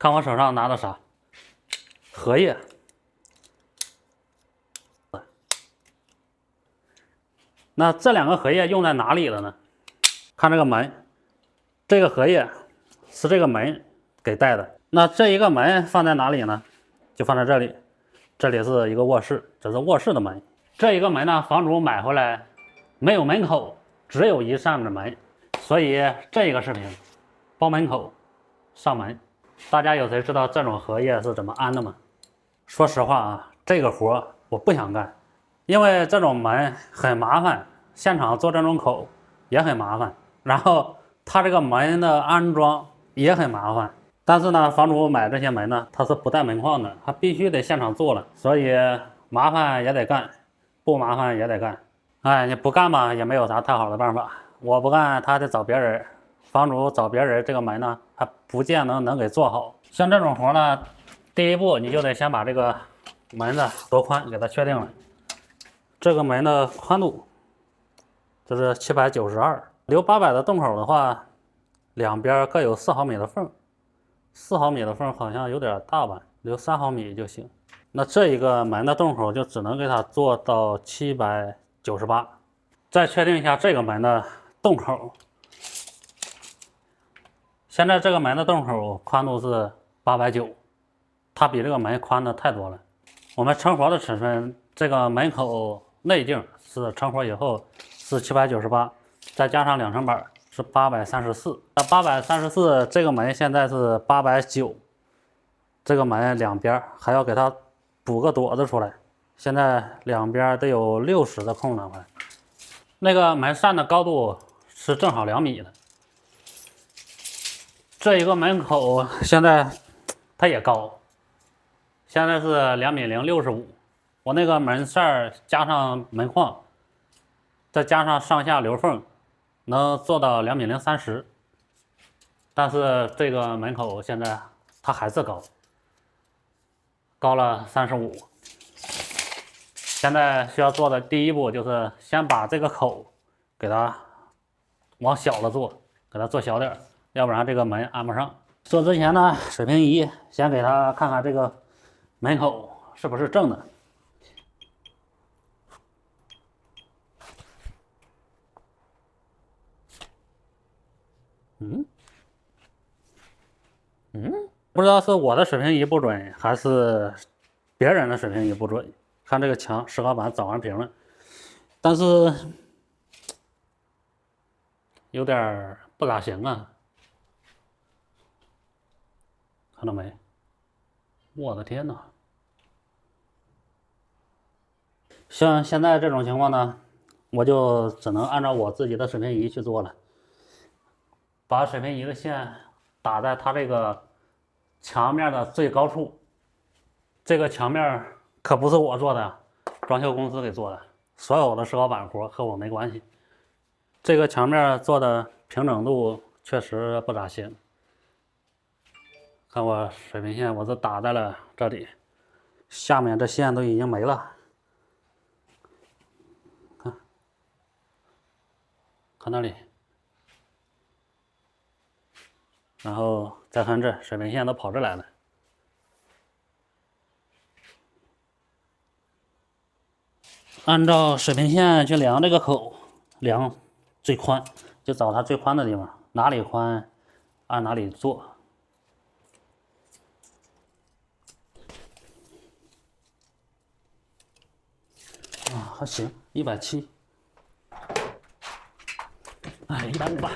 看我手上拿的啥？荷叶。那这两个荷叶用在哪里了呢？看这个门，这个荷叶是这个门给带的。那这一个门放在哪里呢？就放在这里。这里是一个卧室，这是卧室的门。这一个门呢，房主买回来没有门口，只有一扇子门，所以这个视频包门口上门。大家有谁知道这种荷叶是怎么安的吗？说实话啊，这个活我不想干，因为这种门很麻烦，现场做这种口也很麻烦，然后它这个门的安装也很麻烦。但是呢，房主买这些门呢，它是不带门框的，它必须得现场做了，所以麻烦也得干，不麻烦也得干。哎，你不干嘛也没有啥太好的办法，我不干他得找别人，房主找别人，这个门呢还不见能给做好。像这种活呢，第一步你就得先把这个门的多宽给它确定了。这个门的宽度就是792，留800的洞口的话，两边各有4毫米的缝，4毫米的缝好像有点大吧，留3毫米就行。那这一个门的洞口就只能给它做到798。再确定一下这个门的洞口，现在这个门的洞口宽度是890，它比这个门宽的太多了。我们成活的尺寸，这个门口内径是成活以后是798，再加上2层板是834。那834这个门现在是890，这个门两边还要给它补个垛子出来，现在两边得有60的空了快。那个门扇的高度是正好2米的。这一个门口现在它也高，现在是2.065米。我那个门扇加上门框，再加上上下留缝，能做到2.030米。但是这个门口现在它还是高了35。现在需要做的第一步就是先把这个口给它往小了做，给它做小点，要不然这个门安不上。做之前呢，水平仪先给它看看这个门口是不是正的。不知道是我的水平仪不准，还是别人的水平仪不准。看这个墙石膏板凿完平了，但是有点不咋行啊。看到没？我的天哪！像现在这种情况呢，我就只能按照我自己的水平仪去做了。把水平仪的线打在它这个墙面的最高处。这个墙面可不是我做的，装修公司给做的，所有的石膏板活和我没关系。这个墙面做的平整度确实不咋行。看我水平线，我是打在了这里，下面这线都已经没了。看那里，然后再看这水平线都跑这来了。按照水平线去量这个口，量最宽，就找它最宽的地方，哪里宽按哪里做。啊，还行，170。哎，150吧。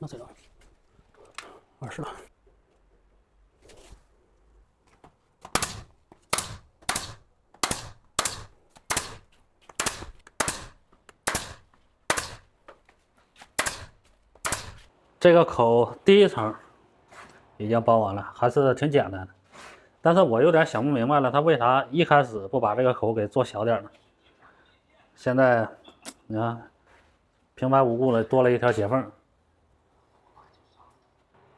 那这个20了。这个口第一层已经包完了，还是挺简单的。但是我有点想不明白了，他为啥一开始不把这个口给做小点呢？现在你看，平白无故的多了一条接缝。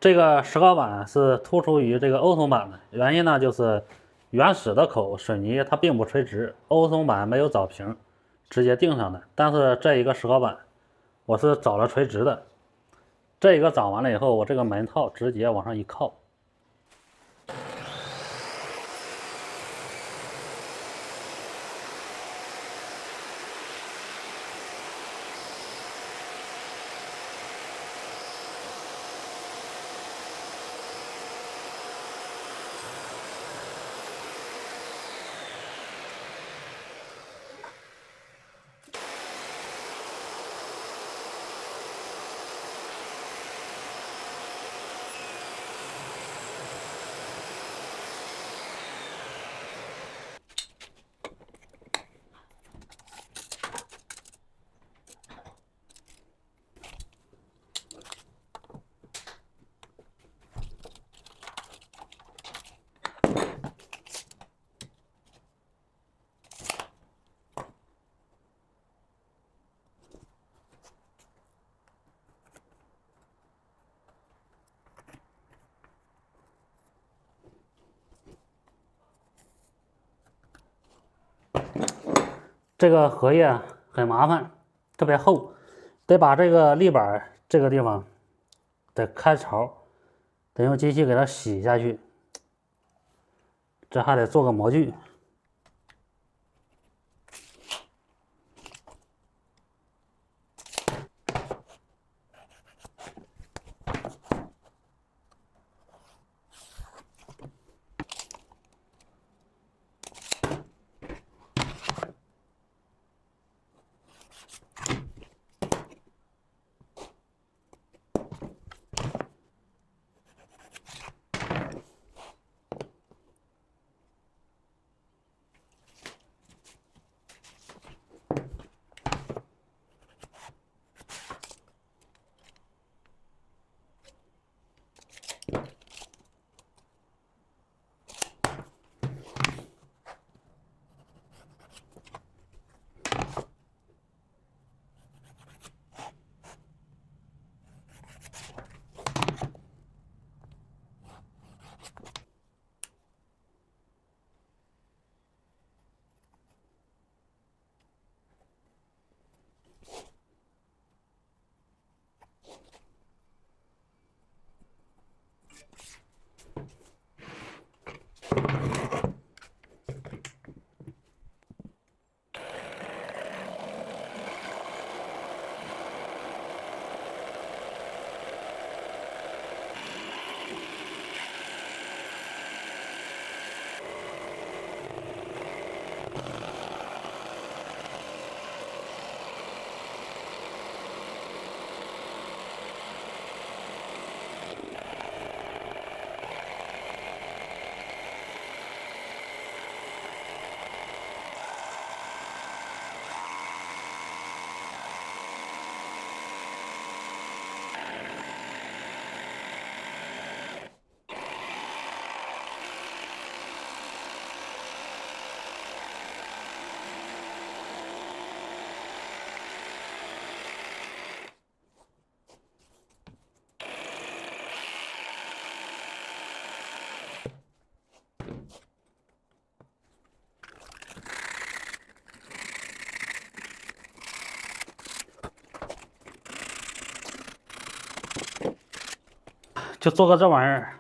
这个石膏板是突出于这个欧松板的，原因呢就是原始的口水泥它并不垂直，欧松板没有找平，直接钉上的。但是这一个石膏板我是找了垂直的，这个找完了以后，我这个门套直接往上一靠。这个荷叶很麻烦，特别厚，得把这个立板这个地方得开槽，得用机器给它洗下去，这还得做个模具。就做个这玩意儿，